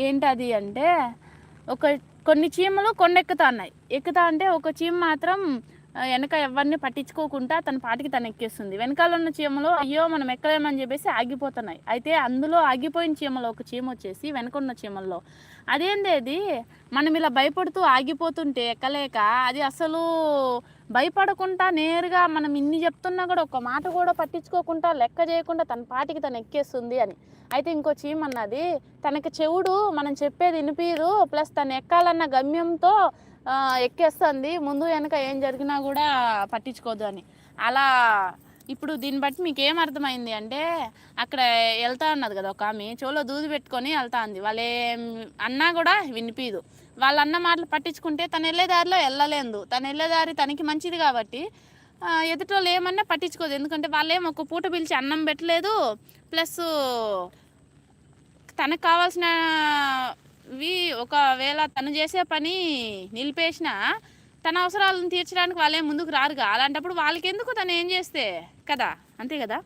ఏంటది అంటే ఒక కొన్ని చీమలు కొండెక్కుతున్నాయి. ఎక్కుతా అంటే ఒక చీమ మాత్రం వెనక ఎవరిని పట్టించుకోకుండా తన పాటికి తను ఎక్కేస్తుంది. వెనకాల ఉన్న చీమలు అయ్యో మనం ఎక్కలేమని చెప్పేసి ఆగిపోతున్నాయి. అయితే అందులో ఆగిపోయిన చీమలో ఒక చీమ వచ్చేసి వెనకున్న చీమల్లో అదేంది అది మనం ఇలా భయపడుతూ ఆగిపోతుంటే ఎక్కలేక అది అసలు భయపడకుండా నేరుగా మనం ఇన్ని చెప్తున్నా కూడా ఒక మాట కూడా పట్టించుకోకుండా లెక్క చేయకుండా తన పాటికి తను ఎక్కేస్తుంది అని. అయితే ఇంకో చీమ అన్నది తనకి చెవుడు మనం చెప్పేది వినిపించదు, ప్లస్ తను ఎక్కాలన్న గమ్యంతో ఎక్కేస్తుంది, ముందు వెనక ఏం జరిగినా కూడా పట్టించుకోదు అని. అలా ఇప్పుడు దీన్ని బట్టి మీకు ఏం అర్థమైంది అంటే అక్కడ వెళ్తా ఉన్నది కదా ఒక ఆమె చెవులో దూది పెట్టుకొని వెళ్తా ఉంది. వాళ్ళు ఏం అన్నా కూడా వినిపించదు. వాళ్ళు అన్న మాటలు పట్టించుకుంటే తను వెళ్ళే దారిలో వెళ్ళలేదు. తను వెళ్ళే దారి తనకి మంచిది కాబట్టి ఎదుటి వాళ్ళు ఏమన్నా పట్టించుకోదు. ఎందుకంటే వాళ్ళేం ఒక పూట పిలిచి అన్నం పెట్టలేదు, ప్లస్ తనకు కావాల్సినవి ఒకవేళ తను చేసే పని నిలిపేసినా తన అవసరాలను తీర్చడానికి వాళ్ళేం ముందుకు రారుగా. అలాంటప్పుడు వాళ్ళకి ఎందుకు తను ఏం చేస్తే కదా, అంతే కదా.